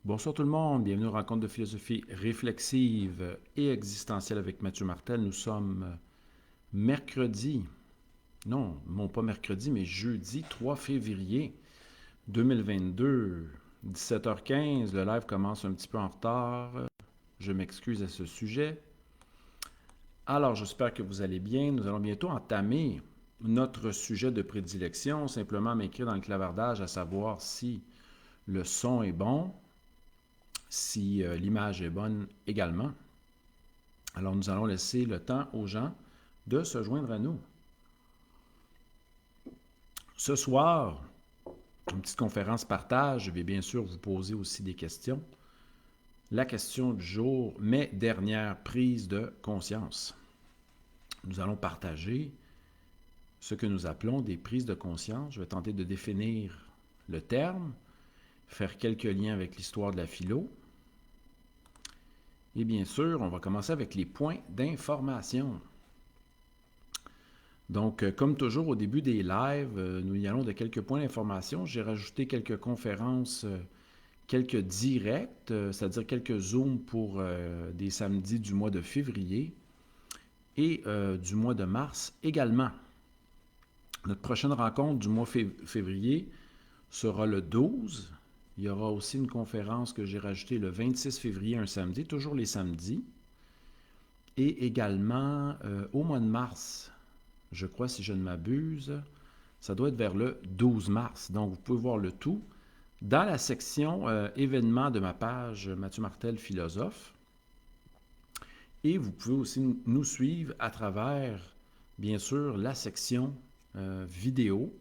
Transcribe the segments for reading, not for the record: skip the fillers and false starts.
Bonsoir tout le monde, bienvenue aux rencontres de philosophie réflexive et existentielle avec Mathieu Martel. Nous sommes mercredi, non pas mercredi, mais jeudi 3 février 2022, 17h15. Le live commence un petit peu en retard. Je m'excuse à ce sujet. Alors, j'espère que vous allez bien. Nous allons bientôt entamer notre sujet de prédilection, simplement m'écrire dans le clavardage à savoir si le son est bon, si l'image est bonne également. Alors nous allons laisser le temps aux gens de se joindre à nous. Ce soir, une petite conférence partage, je vais bien sûr vous poser aussi des questions. La question du jour, mes dernières prises de conscience. Nous allons partager ce que nous appelons des prises de conscience. Je vais tenter de définir le terme, faire quelques liens avec l'histoire de la philo. Et bien sûr, on va commencer avec les points d'information. Donc, comme toujours au début des lives, nous y allons de quelques points d'information. J'ai rajouté quelques conférences, quelques directs, c'est-à-dire quelques zooms pour des samedis du mois de février et du mois de mars également. Notre prochaine rencontre du mois février sera le 12. Il y aura aussi une conférence que j'ai rajoutée le 26 février, un samedi, toujours les samedis. Et également au mois de mars, je crois, si je ne m'abuse, ça doit être vers le 12 mars. Donc, vous pouvez voir le tout dans la section événements de ma page Mathieu Martel Philosophe. Et vous pouvez aussi nous suivre à travers, bien sûr, la section vidéo.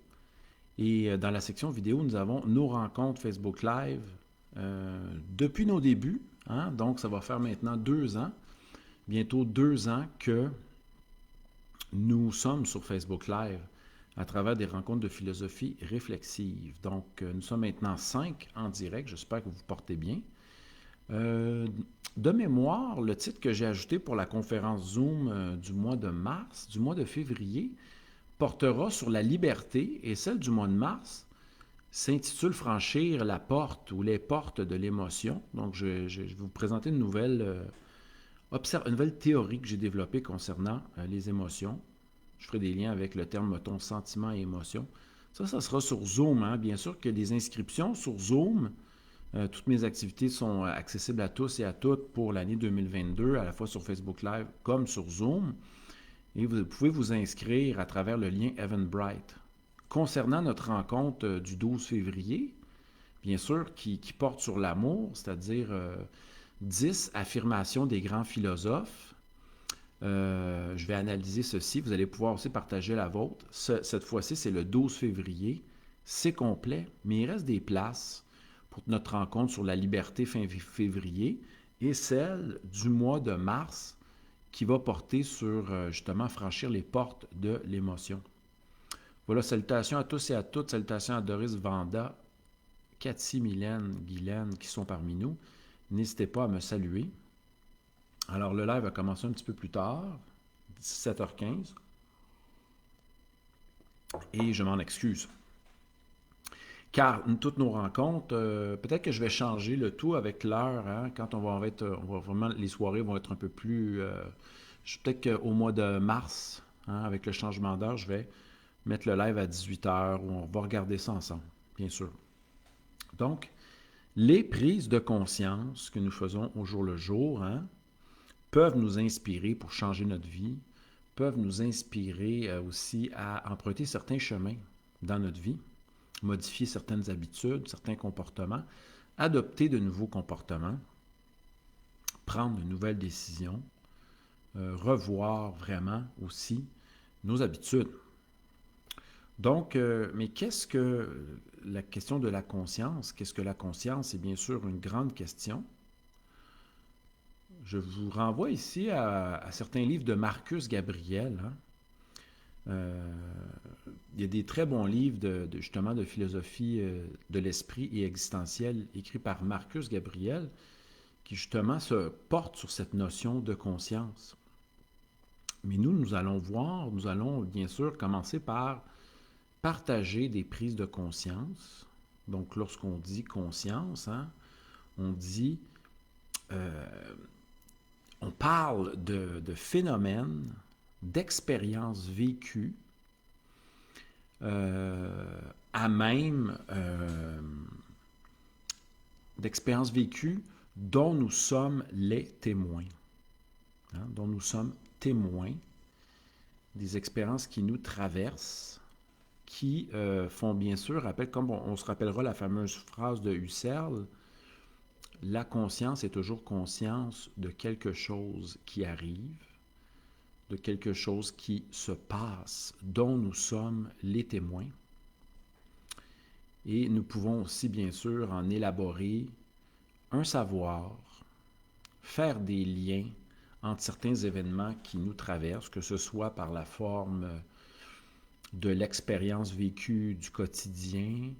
Et dans la section vidéo, nous avons nos rencontres Facebook Live depuis nos débuts. Hein? Donc, ça va faire maintenant 2 ans, bientôt 2 ans que nous sommes sur Facebook Live à travers des rencontres de philosophie réflexive. Donc, nous sommes maintenant 5 en direct. J'espère que vous vous portez bien. De mémoire, le titre que j'ai ajouté pour la conférence Zoom du mois de mars, du mois de février, portera sur la liberté et celle du mois de mars s'intitule Franchir la porte ou les portes de l'émotion. Donc, je vais vous présenter une nouvelle théorie que j'ai développée concernant les émotions. Je ferai des liens avec le terme, mettons, sentiment et émotion. Ça sera sur Zoom. Hein. Bien sûr que les inscriptions sur Zoom, toutes mes activités sont accessibles à tous et à toutes pour l'année 2022, à la fois sur Facebook Live comme sur Zoom. Et vous pouvez vous inscrire à travers le lien Eventbrite. Concernant notre rencontre du 12 février, bien sûr, qui porte sur l'amour, c'est-à-dire 10 affirmations des grands philosophes. Je vais analyser ceci. Vous allez pouvoir aussi partager la vôtre. Cette fois-ci, c'est le 12 février. C'est complet, mais il reste des places pour notre rencontre sur la liberté fin février et celle du mois de mars qui va porter sur, justement, franchir les portes de l'émotion. Voilà, salutations à tous et à toutes. Salutations à Doris Vanda, Cathy, Mylène, Guylaine qui sont parmi nous. N'hésitez pas à me saluer. Alors, le live va commencer un petit peu plus tard, 17h15. Et je m'en excuse. Car toutes nos rencontres, peut-être que je vais changer le tout avec l'heure. Hein, quand on va vraiment, les soirées vont être un peu plus... peut-être qu'au mois de mars, hein, avec le changement d'heure, je vais mettre le live à 18h où on va regarder ça ensemble, bien sûr. Donc, les prises de conscience que nous faisons au jour le jour, hein, peuvent nous inspirer pour changer notre vie, peuvent nous inspirer aussi à emprunter certains chemins dans notre vie, modifier certaines habitudes, certains comportements, adopter de nouveaux comportements, prendre de nouvelles décisions, revoir vraiment aussi nos habitudes. Donc, mais qu'est-ce que la question de la conscience? Qu'est-ce que la conscience? C'est bien sûr une grande question. Je vous renvoie ici à certains livres de Marcus Gabriel. Hein. Il y a des très bons livres justement de philosophie de l'esprit et existentielle écrits par Marcus Gabriel qui justement se portent sur cette notion de conscience. Mais nous allons bien sûr commencer par partager des prises de conscience. Donc lorsqu'on dit conscience, hein, On dit, euh, on parle de phénomènes, d'expériences vécues, à même d'expériences vécues dont nous sommes les témoins. Hein, dont nous sommes témoins, des expériences qui nous traversent, qui font bien sûr rappel, comme on se rappellera la fameuse phrase de Husserl, la conscience est toujours conscience de quelque chose qui arrive, de quelque chose qui se passe, dont nous sommes les témoins. Et nous pouvons aussi, bien sûr, en élaborer un savoir, faire des liens entre certains événements qui nous traversent, que ce soit par la forme de l'expérience vécue du quotidien.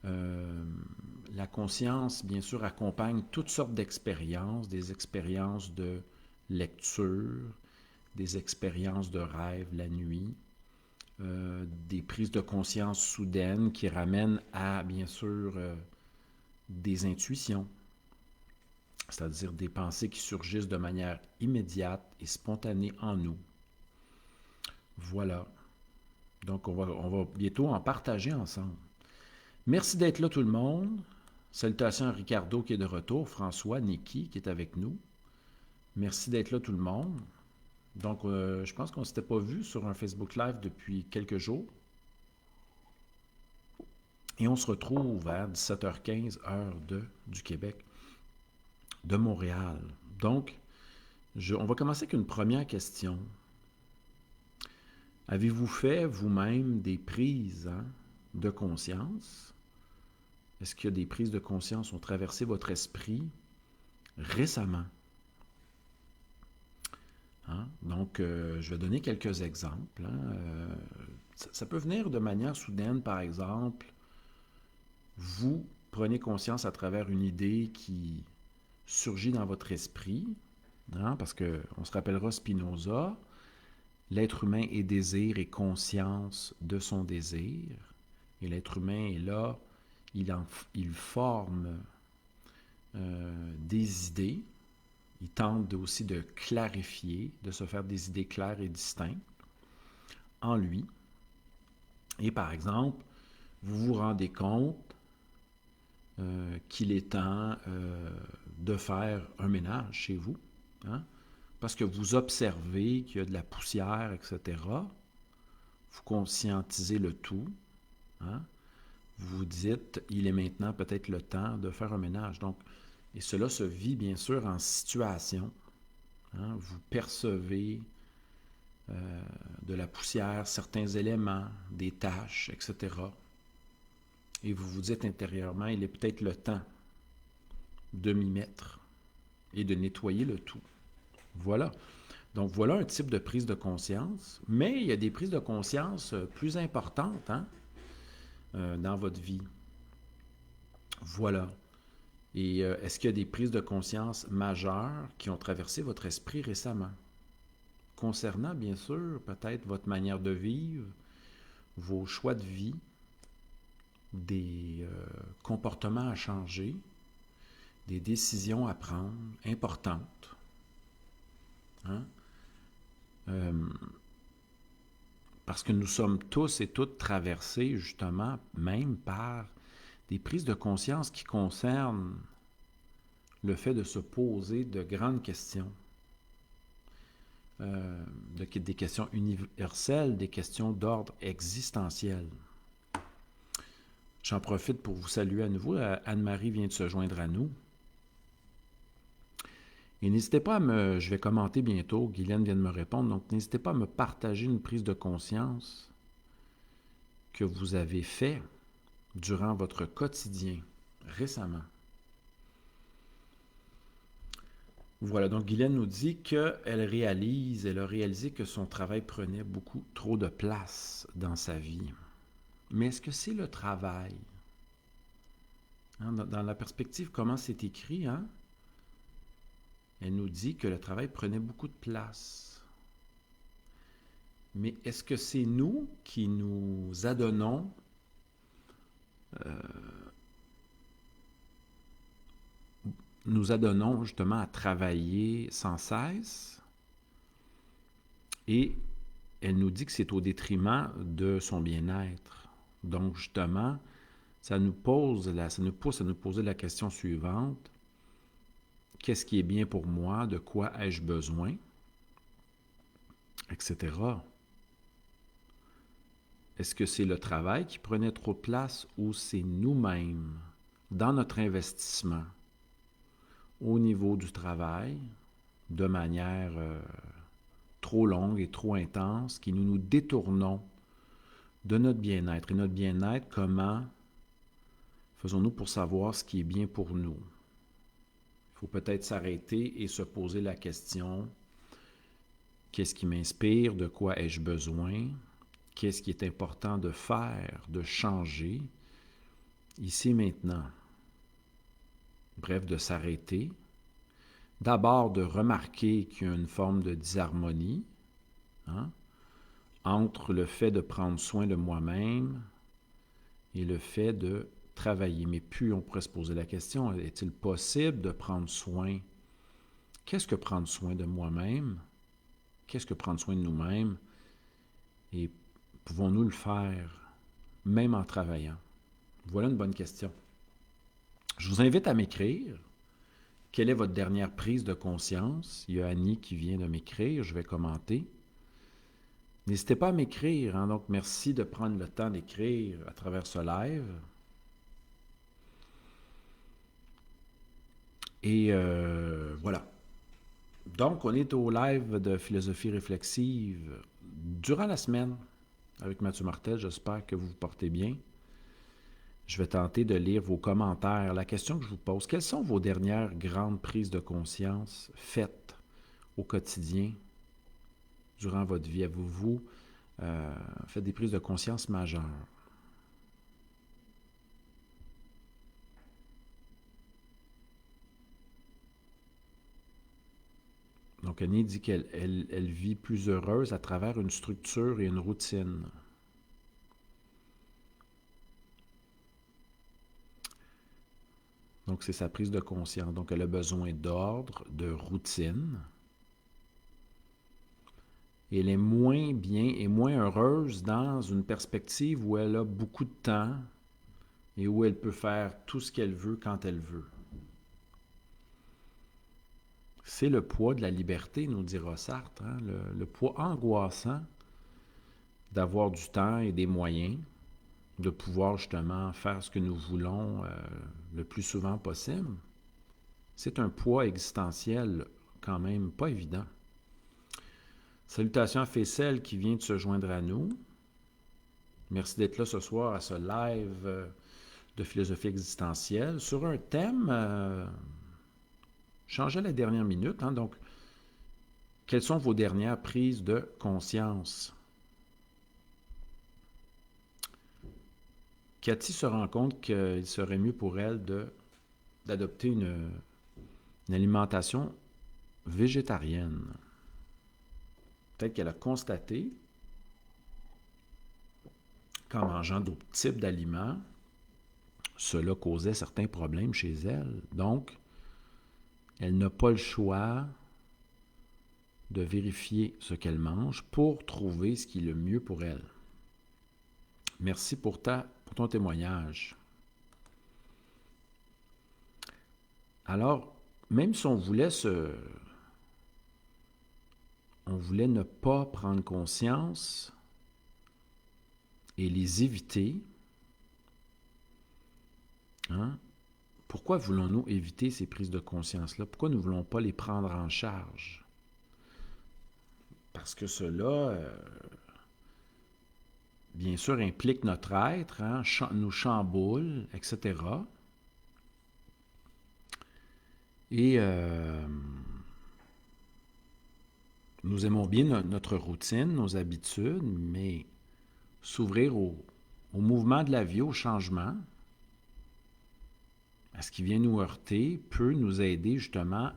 La conscience, bien sûr, accompagne toutes sortes d'expériences, des expériences de lecture, des expériences de rêve la nuit, des prises de conscience soudaines qui ramènent à, bien sûr, des intuitions, c'est-à-dire des pensées qui surgissent de manière immédiate et spontanée en nous. Voilà. Donc, on va bientôt en partager ensemble. Merci d'être là tout le monde. Salutations à Ricardo qui est de retour, François, Niki qui est avec nous. Merci d'être là tout le monde. Donc, je pense qu'on ne s'était pas vu sur un Facebook Live depuis quelques jours. Et on se retrouve vers 17h15, heure du Québec, de Montréal. Donc, on va commencer avec une première question. Avez-vous fait vous-même des prises de conscience? Est-ce qu'il y a des prises de conscience qui ont traversé votre esprit récemment? Hein? Donc, je vais donner quelques exemples. Ça peut venir de manière soudaine, par exemple, vous prenez conscience à travers une idée qui surgit dans votre esprit, hein, parce qu'on se rappellera Spinoza, l'être humain est désir et conscience de son désir, et l'être humain est là, il forme des idées, il tente aussi de clarifier, de se faire des idées claires et distinctes en lui. Et par exemple, vous vous rendez compte qu'il est temps de faire un ménage chez vous, hein, parce que vous observez qu'il y a de la poussière, etc. Vous conscientisez le tout. Hein, vous vous dites, il est maintenant peut-être le temps de faire un ménage. Donc, et cela se vit bien sûr en situation. Hein, vous percevez de la poussière, certains éléments, des taches, etc. Et vous vous dites intérieurement, il est peut-être le temps de m'y mettre et de nettoyer le tout. Voilà. Donc voilà un type de prise de conscience, mais il y a des prises de conscience plus importantes dans votre vie. Voilà. Et est-ce qu'il y a des prises de conscience majeures qui ont traversé votre esprit récemment? Concernant, bien sûr, peut-être votre manière de vivre, vos choix de vie, des comportements à changer, des décisions à prendre importantes. Hein? Parce que nous sommes tous et toutes traversés justement même par des prises de conscience qui concernent le fait de se poser de grandes questions. Des questions universelles, des questions d'ordre existentiel. J'en profite pour vous saluer à nouveau. Anne-Marie vient de se joindre à nous. Et n'hésitez pas je vais commenter bientôt, Guylaine vient de me répondre, donc n'hésitez pas à me partager une prise de conscience que vous avez fait durant votre quotidien, récemment. Voilà, donc Guylaine nous dit qu'elle a réalisé que son travail prenait beaucoup trop de place dans sa vie. Mais est-ce que c'est le travail? Hein, dans la perspective, comment c'est écrit, hein? Elle nous dit que le travail prenait beaucoup de place. Mais est-ce que c'est nous qui nous adonnons nous adonnons justement à travailler sans cesse et elle nous dit que c'est au détriment de son bien-être. Donc justement, ça nous pousse à nous poser la question suivante. Qu'est-ce qui est bien pour moi? De quoi ai-je besoin? Etc. Est-ce que c'est le travail qui prenait trop de place ou c'est nous-mêmes, dans notre investissement, au niveau du travail, de manière trop longue et trop intense, qui nous détournons de notre bien-être? Et notre bien-être, comment faisons-nous pour savoir ce qui est bien pour nous? Il faut peut-être s'arrêter et se poser la question, qu'est-ce qui m'inspire? De quoi ai-je besoin? Qu'est-ce qui est important de faire, de changer, ici maintenant? Bref, de s'arrêter. D'abord, de remarquer qu'il y a une forme de disharmonie entre le fait de prendre soin de moi-même et le fait de travailler. Mais puis, on pourrait se poser la question, est-il possible de prendre soin? Qu'est-ce que prendre soin de moi-même? Qu'est-ce que prendre soin de nous-mêmes? Et pouvons-nous le faire, même en travaillant? Voilà une bonne question. Je vous invite à m'écrire. Quelle est votre dernière prise de conscience? Il y a Annie qui vient de m'écrire, je vais commenter. N'hésitez pas à m'écrire, donc merci de prendre le temps d'écrire à travers ce live. Et voilà. Donc, on est au live de Philosophie réflexive durant la semaine avec Mathieu Martel. J'espère que vous vous portez bien. Je vais tenter de lire vos commentaires. La question que je vous pose, quelles sont vos dernières grandes prises de conscience faites au quotidien durant votre vie? Avez-vous fait des prises de conscience majeures? Donc, Annie dit qu'elle vit plus heureuse à travers une structure et une routine. Donc, c'est sa prise de conscience. Donc, elle a besoin d'ordre, de routine. Et elle est moins bien et moins heureuse dans une perspective où elle a beaucoup de temps et où elle peut faire tout ce qu'elle veut quand elle veut. C'est le poids de la liberté, nous dira Sartre, le poids angoissant d'avoir du temps et des moyens, de pouvoir justement faire ce que nous voulons le plus souvent possible. C'est un poids existentiel quand même pas évident. Salutations à Faisal qui vient de se joindre à nous. Merci d'être là ce soir à ce live de philosophie existentielle sur un thème changé à la dernière minute. Donc, quelles sont vos dernières prises de conscience? Cathy se rend compte qu'il serait mieux pour elle d'adopter une alimentation végétarienne. Peut-être qu'elle a constaté qu'en mangeant d'autres types d'aliments, cela causait certains problèmes chez elle. Donc, elle n'a pas le choix de vérifier ce qu'elle mange pour trouver ce qui est le mieux pour elle. Merci pour ton témoignage. Alors, même si on voulait ne pas prendre conscience et les éviter, pourquoi voulons-nous éviter ces prises de conscience-là? Pourquoi nous ne voulons pas les prendre en charge? Parce que cela, bien sûr, implique notre être, nous chamboule, etc. Et nous aimons bien notre routine, nos habitudes, mais s'ouvrir au mouvement de la vie, au changement, à ce qui vient nous heurter, peut nous aider justement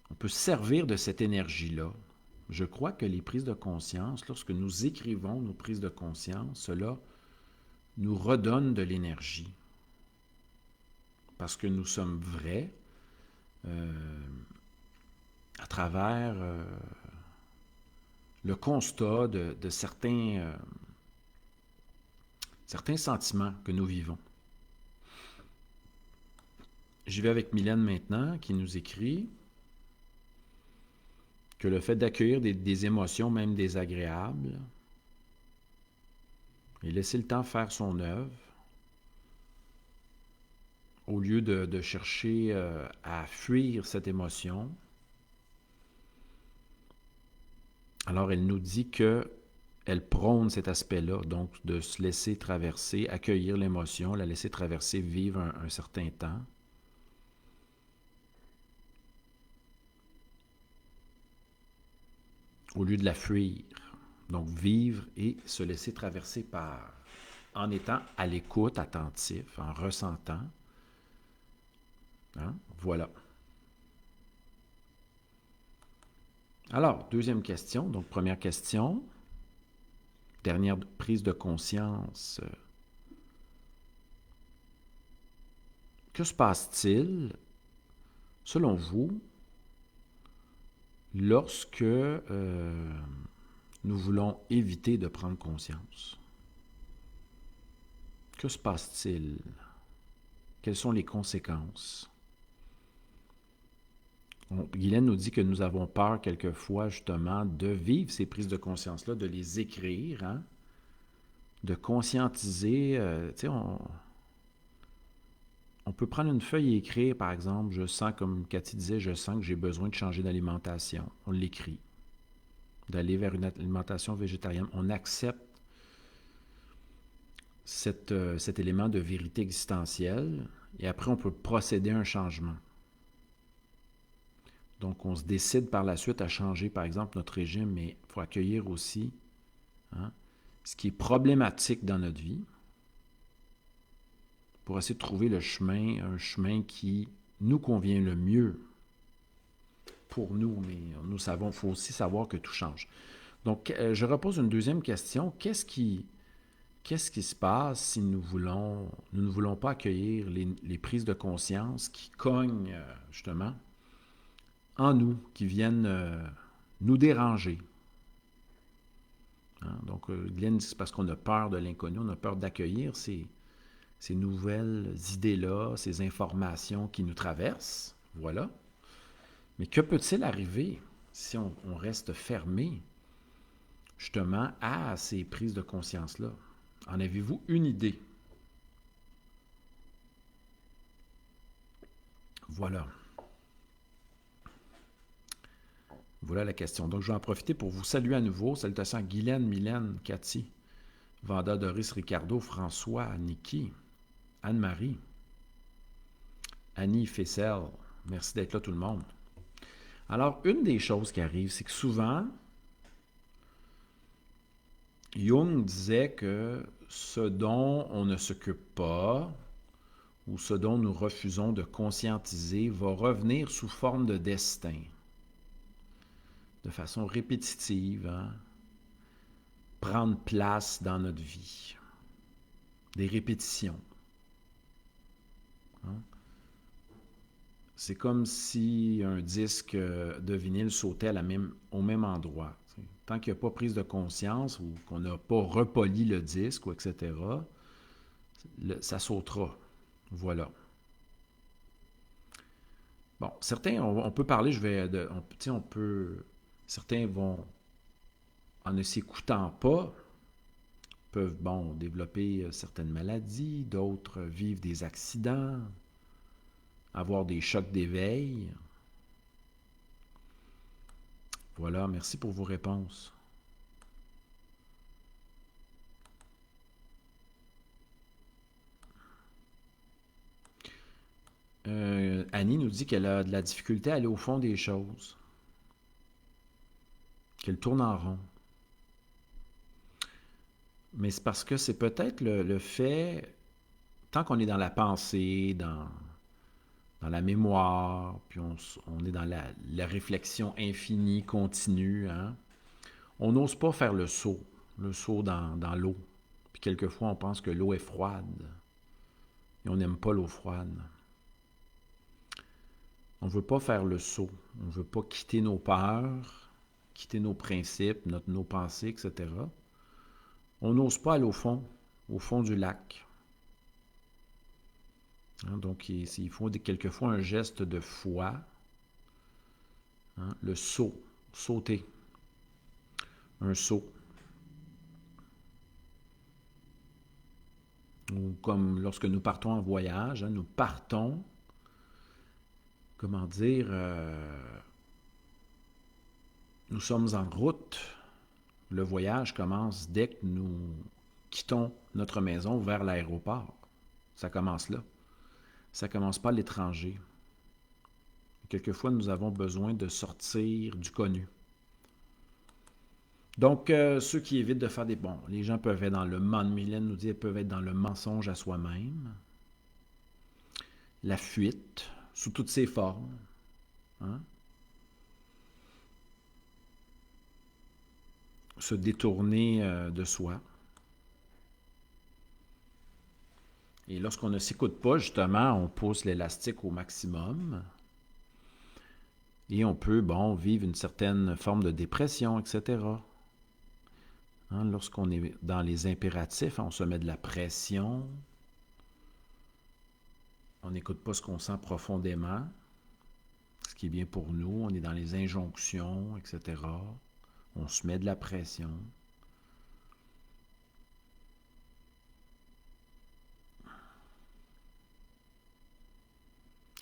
on peut se servir de cette énergie-là. Je crois que les prises de conscience, lorsque nous écrivons nos prises de conscience, cela nous redonne de l'énergie. parce que nous sommes vrais à travers le constat de certains sentiments que nous vivons. J'y vais avec Mylène maintenant, qui nous écrit que le fait d'accueillir des émotions, même désagréables, et laisser le temps faire son œuvre, au lieu de chercher à fuir cette émotion. Alors, elle nous dit qu'elle prône cet aspect-là, donc de se laisser traverser, accueillir l'émotion, la laisser traverser, vivre un certain temps. Au lieu de la fuir. Donc, vivre et se laisser traverser par, en étant à l'écoute, attentif, en ressentant. Hein? Voilà. Alors, deuxième question. Donc, première question. Dernière prise de conscience. Que se passe-t-il, selon vous, lorsque nous voulons éviter de prendre conscience? Que se passe-t-il? Quelles sont les conséquences? Guylaine nous dit que nous avons peur quelquefois justement de vivre ces prises de conscience-là, de les écrire, hein? De conscientiser. On peut prendre une feuille et écrire, par exemple, je sens, comme Cathy disait, je sens que j'ai besoin de changer d'alimentation. On l'écrit. D'aller vers une alimentation végétarienne. On accepte cet élément de vérité existentielle et après on peut procéder à un changement. Donc on se décide par la suite à changer par exemple notre régime, mais il faut accueillir aussi ce qui est problématique dans notre vie pour essayer de trouver un chemin qui nous convient le mieux pour nous, mais nous savons, il faut aussi savoir que tout change. Donc je repose une deuxième question, qu'est-ce qui se passe si nous ne voulons pas accueillir les prises de conscience qui cognent justement en nous, qui viennent nous déranger? Hein? Donc, Glenn dit que c'est parce qu'on a peur de l'inconnu, on a peur d'accueillir ces nouvelles idées-là, ces informations qui nous traversent. Voilà. Mais que peut-il arriver si on reste fermé justement à ces prises de conscience-là? En avez-vous une idée? Voilà. Voilà la question. Donc, je vais en profiter pour vous saluer à nouveau. Salutations à Guylaine, Mylène, Cathy, Vanda, Doris, Ricardo, François, Niki, Anne-Marie, Annie, Fessel. Merci d'être là tout le monde. Alors, une des choses qui arrive, c'est que souvent, Jung disait que ce dont on ne s'occupe pas ou ce dont nous refusons de conscientiser va revenir sous forme de destin, de façon répétitive, hein? Prendre place dans notre vie, des répétitions. Hein? C'est comme si un disque de vinyle sautait au même endroit. Tant qu'il n'y a pas prise de conscience ou qu'on n'a pas repoli le disque, etc., ça sautera. Voilà. Bon, certains, on peut parler, certains vont, en ne s'écoutant pas, peuvent, développer certaines maladies, d'autres vivent des accidents, avoir des chocs d'éveil. Voilà, merci pour vos réponses. Annie nous dit qu'elle a de la difficulté à aller au fond des choses, qu'elle tourne en rond. Mais c'est parce que c'est peut-être le fait, tant qu'on est dans la pensée, dans la mémoire, puis on est dans la réflexion infinie, continue, hein, on n'ose pas faire le saut dans l'eau. Puis quelquefois, on pense que l'eau est froide, et on n'aime pas l'eau froide. On ne veut pas faire le saut. On ne veut pas quitter nos peurs, quitter nos principes, nos pensées, etc. On n'ose pas aller au fond du lac. Hein, donc, il faut quelquefois un geste de foi, hein, le saut, sauter, un saut. Ou comme lorsque nous partons en voyage, hein, nous partons, comment dire, nous sommes en route. Le voyage commence dès que nous quittons notre maison vers l'aéroport. Ça commence là. Ça commence pas à l'étranger. Quelquefois, nous avons besoin de sortir du connu. Donc, ceux qui évitent de faire des... Bon, les gens peuvent être dans le... Mylène nous dit, ils peuvent être dans le mensonge à soi-même, la fuite, sous toutes ses formes. Hein? Se détourner de soi. Et lorsqu'on ne s'écoute pas, justement, on pousse l'élastique au maximum. Et on peut, bon, vivre une certaine forme de dépression, etc. Hein, lorsqu'on est dans les impératifs, on se met de la pression. On n'écoute pas ce qu'on sent profondément, ce qui est bien pour nous. On est dans les injonctions, etc. On se met de la pression.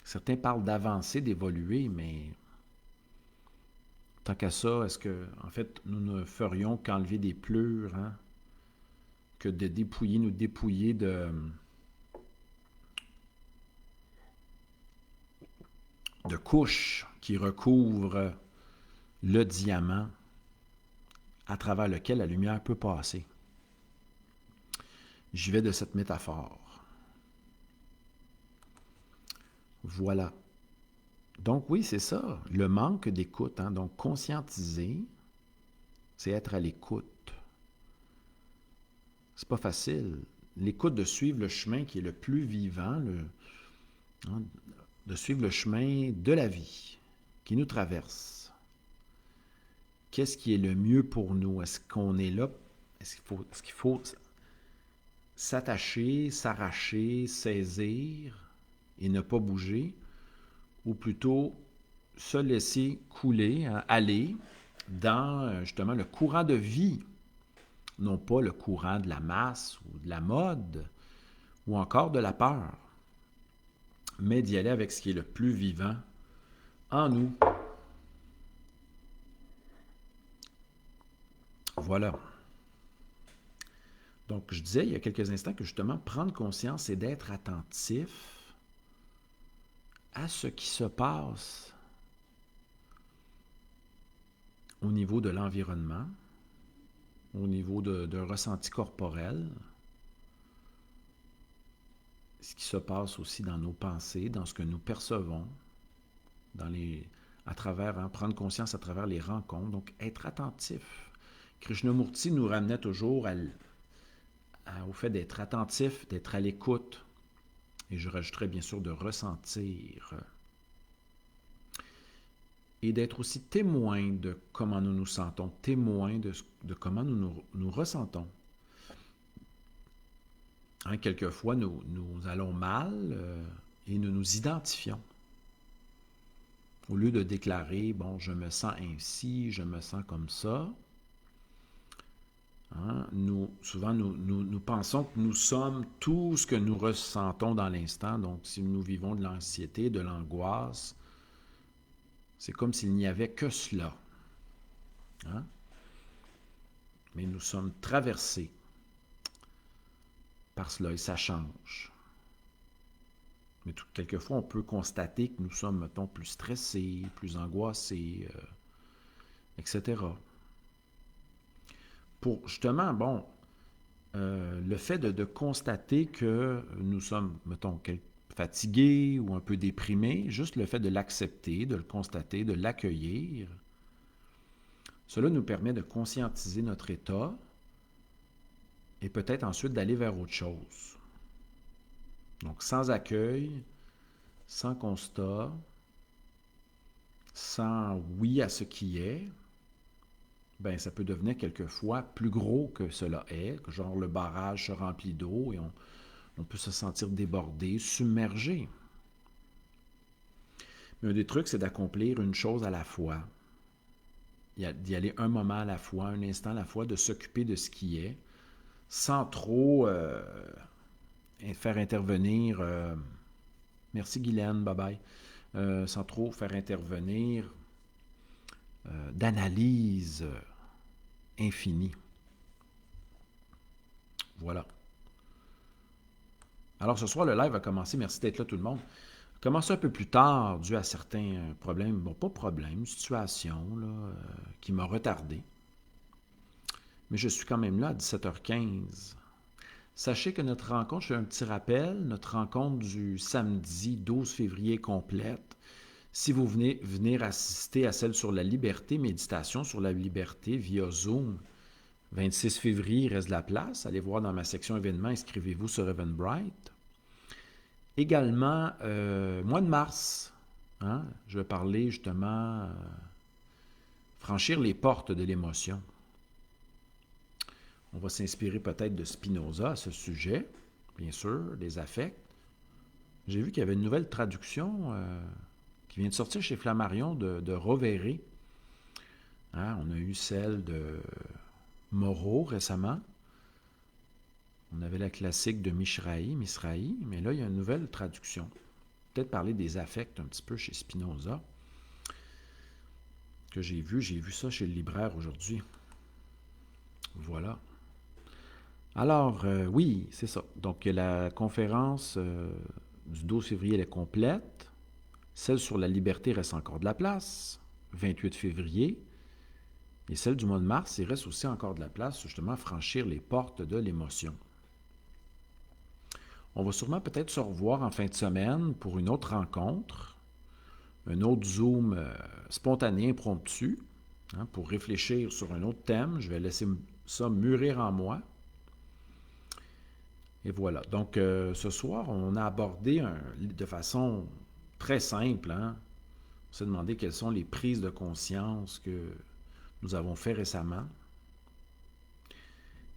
Certains parlent d'avancer, d'évoluer, mais tant qu'à ça, est-ce que, en fait, nous ne ferions qu'enlever des pleurs, hein, que de nous dépouiller de couches qui recouvrent le diamant à travers lequel la lumière peut passer. J'y vais de cette métaphore. Voilà. Donc oui, c'est ça, le manque d'écoute. Hein? Donc conscientiser, c'est être à l'écoute. C'est pas facile. L'écoute de suivre le chemin qui est le plus vivant, hein, de suivre le chemin de la vie qui nous traverse. Qu'est-ce qui est le mieux pour nous? Est-ce qu'on est là? Est-ce qu'il faut s'attacher, s'arracher, saisir et ne pas bouger? Ou plutôt se laisser couler, hein, aller dans justement le courant de vie, non pas le courant de la masse ou de la mode ou encore de la peur, mais d'y aller avec ce qui est le plus vivant en nous. Voilà. Donc, je disais il y a quelques instants que justement, prendre conscience et d'être attentif à ce qui se passe au niveau de l'environnement, au niveau d'un ressenti corporel, ce qui se passe aussi dans nos pensées, dans ce que nous percevons, à travers, hein, prendre conscience à travers les rencontres, donc être attentif. Krishnamurti nous ramenait toujours au fait d'être attentif, d'être à l'écoute, et je rajouterais bien sûr de ressentir, et d'être aussi témoin de comment nous nous sentons, témoin de comment nous ressentons. Hein, quelquefois, nous allons mal et nous nous identifions. Au lieu de déclarer, bon, je me sens ainsi, je me sens comme ça, hein, souvent, nous pensons que nous sommes tout ce que nous ressentons dans l'instant. Donc, si nous vivons de l'anxiété, de l'angoisse, c'est comme s'il n'y avait que cela. Hein? Mais nous sommes traversés par cela et ça change. Mais quelquefois, on peut constater que nous sommes, mettons, plus stressés, plus angoissés, etc. Pour justement, bon, le fait de constater que nous sommes, mettons, fatigués ou un peu déprimés, juste le fait de l'accepter, de le constater, de l'accueillir, cela nous permet de conscientiser notre état et peut-être ensuite d'aller vers autre chose. Donc, sans accueil, sans constat, sans oui à ce qui est, ben ça peut devenir quelquefois plus gros que cela est, que genre le barrage se remplit d'eau et on peut se sentir débordé, submergé. Mais un des trucs, c'est d'accomplir une chose à la fois, d'y aller un moment à la fois, un instant à la fois, de s'occuper de ce qui est, sans trop faire intervenir, merci Guylaine, bye bye, sans trop faire intervenir d'analyse infinie. Voilà. Alors ce soir, le live va commencer. Merci d'être là tout le monde. Commencer un peu plus tard, dû à certains problèmes, bon, pas problèmes, situation là, qui m'a retardé. Mais je suis quand même là à 17h15. Sachez que notre rencontre, je fais un petit rappel, notre rencontre du samedi 12 février est complète. Si vous venez venir assister à celle sur la liberté, méditation sur la liberté via Zoom, 26 février, il reste de la place. Allez voir dans ma section événements, inscrivez-vous sur Eventbrite. Également, mois de mars, hein, je vais parler justement franchir les portes de l'émotion. On va s'inspirer peut-être de Spinoza à ce sujet, bien sûr, des affects. J'ai vu qu'il y avait une nouvelle traduction qui vient de sortir chez Flammarion de Rovere. Hein, on a eu celle de Moreau récemment. On avait la classique de Misrahi, mais là, il y a une nouvelle traduction. Peut-être parler des affects un petit peu chez Spinoza, que j'ai vu ça chez le libraire aujourd'hui. Voilà. Alors, oui, c'est ça. Donc, la conférence du 12 février, elle est complète. Celle sur la liberté reste encore de la place, 28 février. Et celle du mois de mars, il reste aussi encore de la place, justement, à franchir les portes de l'émotion. On va sûrement peut-être se revoir en fin de semaine pour une autre rencontre, un autre Zoom spontané, impromptu, hein, pour réfléchir sur un autre thème. Je vais laisser ça mûrir en moi. Et voilà. Donc, ce soir, on a abordé de façon très simple. Hein? On s'est demandé quelles sont les prises de conscience que nous avons fait récemment.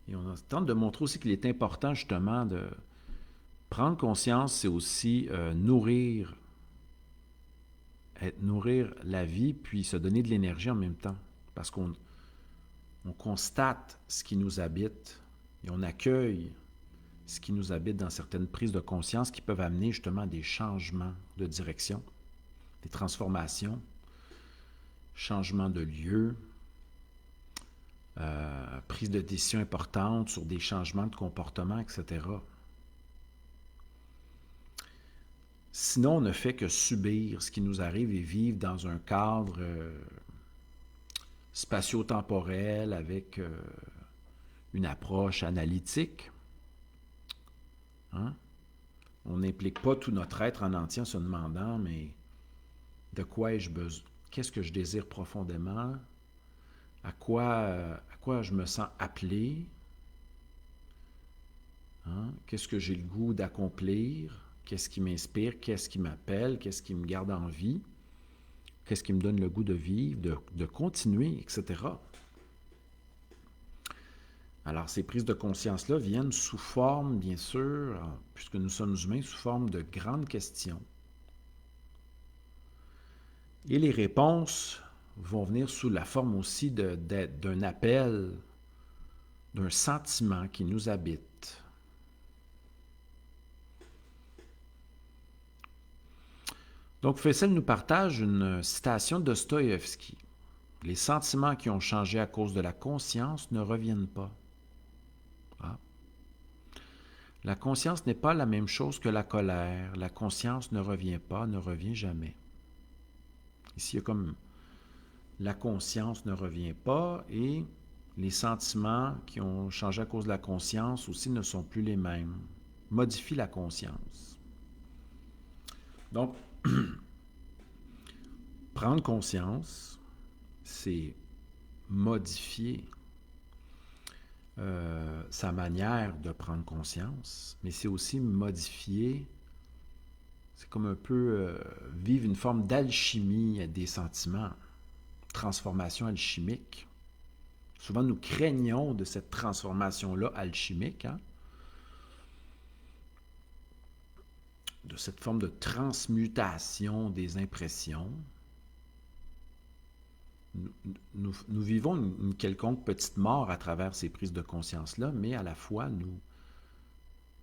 Et on tente de montrer aussi qu'il est important, justement, de prendre conscience, c'est aussi nourrir la vie, puis se donner de l'énergie en même temps. Parce qu'on constate ce qui nous habite et on accueille ce qui nous habite dans certaines prises de conscience qui peuvent amener justement à des changements de direction, des transformations, changements de lieu, prise de décision importante sur des changements de comportement, etc. Sinon, on ne fait que subir ce qui nous arrive et vivre dans un cadre spatio-temporel avec une approche analytique. Hein? On n'implique pas tout notre être en entier en se demandant, mais de quoi ai-je besoin? Qu'est-ce que je désire profondément? À quoi je me sens appelé? Hein? Qu'est-ce que j'ai le goût d'accomplir? Qu'est-ce qui m'inspire? Qu'est-ce qui m'appelle? Qu'est-ce qui me garde en vie? Qu'est-ce qui me donne le goût de vivre, de continuer, etc. Alors, ces prises de conscience-là viennent sous forme, bien sûr, puisque nous sommes humains, sous forme de grandes questions. Et les réponses vont venir sous la forme aussi d'un appel, d'un sentiment qui nous habite. Donc, Fessel nous partage une citation de Dostoïevski. Les sentiments qui ont changé à cause de la conscience ne reviennent pas. Ah. La conscience n'est pas la même chose que la colère. La conscience ne revient pas, ne revient jamais. Ici, il y a comme la conscience ne revient pas et les sentiments qui ont changé à cause de la conscience aussi ne sont plus les mêmes. Modifie la conscience. Donc, prendre conscience, c'est modifier sa manière de prendre conscience, mais c'est aussi modifier C'est comme un peu vivre une forme d'alchimie des sentiments, transformation alchimique. Souvent, nous craignons de cette transformation-là alchimique, hein? De cette forme de transmutation des impressions. Nous vivons une quelconque petite mort à travers ces prises de conscience-là, mais à la fois, nous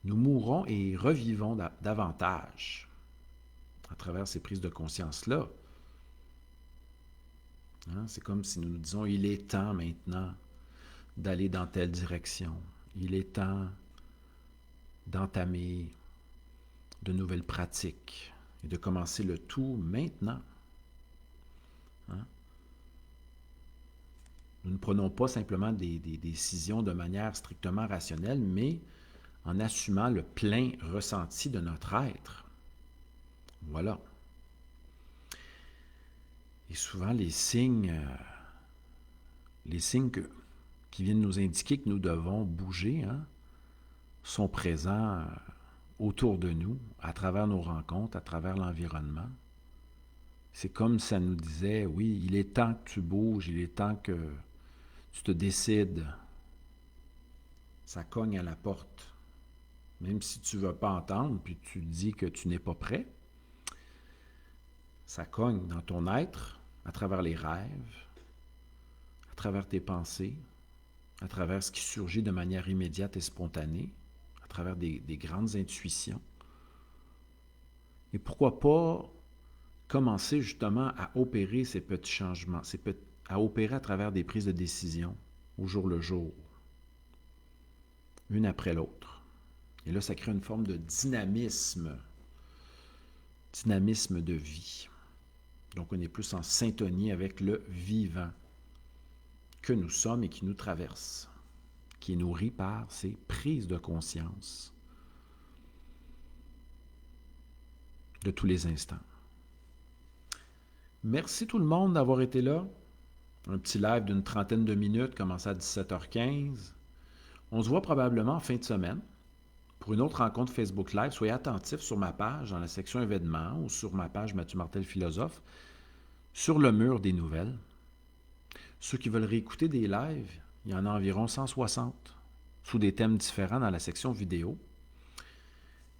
mourons et revivons davantage à travers ces prises de conscience-là. Hein? C'est comme si nous nous disons, il est temps maintenant d'aller dans telle direction. Il est temps d'entamer de nouvelles pratiques et de commencer le tout maintenant. Hein? Nous ne prenons pas simplement des décisions de manière strictement rationnelle, mais en assumant le plein ressenti de notre être. Voilà. Et souvent, les signes qui viennent nous indiquer que nous devons bouger, hein, sont présents autour de nous, à travers nos rencontres, à travers l'environnement. C'est comme ça nous disait, oui, il est temps que tu bouges, il est temps que tu te décides. Ça cogne à la porte. Même si tu ne veux pas entendre, puis tu dis que tu n'es pas prêt, ça cogne dans ton être, à travers les rêves, à travers tes pensées, à travers ce qui surgit de manière immédiate et spontanée, à travers des grandes intuitions. Et pourquoi pas commencer justement à opérer ces petits changements, à opérer à travers des prises de décision au jour le jour, une après l'autre. Et là, ça crée une forme de dynamisme de vie. Donc, on est plus en syntonie avec le vivant que nous sommes et qui nous traverse, qui est nourri par ces prises de conscience de tous les instants. Merci tout le monde d'avoir été là. Un petit live d'une trentaine de minutes, commencé à 17h15. On se voit probablement en fin de semaine pour une autre rencontre Facebook Live. Soyez attentifs sur ma page, dans la section événements, ou sur ma page Mathieu Martel Philosophe, sur le mur des nouvelles. Ceux qui veulent réécouter des lives, il y en a environ 160, sous des thèmes différents dans la section vidéo.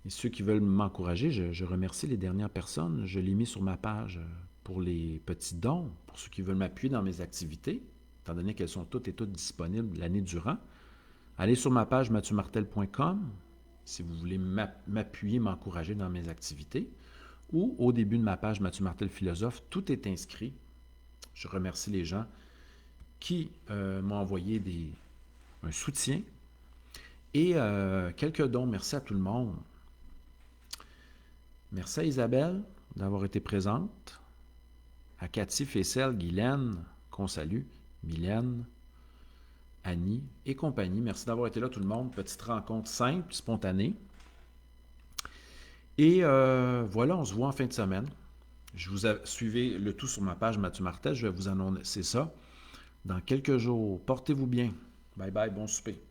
Et ceux qui veulent m'encourager, je remercie les dernières personnes. Je l'ai mis sur ma page pour les petits dons, pour ceux qui veulent m'appuyer dans mes activités, étant donné qu'elles sont toutes et toutes disponibles l'année durant. Allez sur ma page mathieumartel.com si vous voulez m'appuyer, m'encourager dans mes activités, ou au début de ma page Mathieu Martel Philosophe, tout est inscrit. Je remercie les gens qui m'ont envoyé un soutien et quelques dons. Merci à tout le monde. Merci à Isabelle d'avoir été présente, à Cathy, Fessel, Guylaine, qu'on salue, Mylène, Annie et compagnie. Merci d'avoir été là tout le monde. Petite rencontre simple, spontanée. Et voilà, on se voit en fin de semaine. Suivez le tout sur ma page Mathieu Martel. Je vais vous annoncer ça dans quelques jours. Portez-vous bien. Bye bye, bon souper.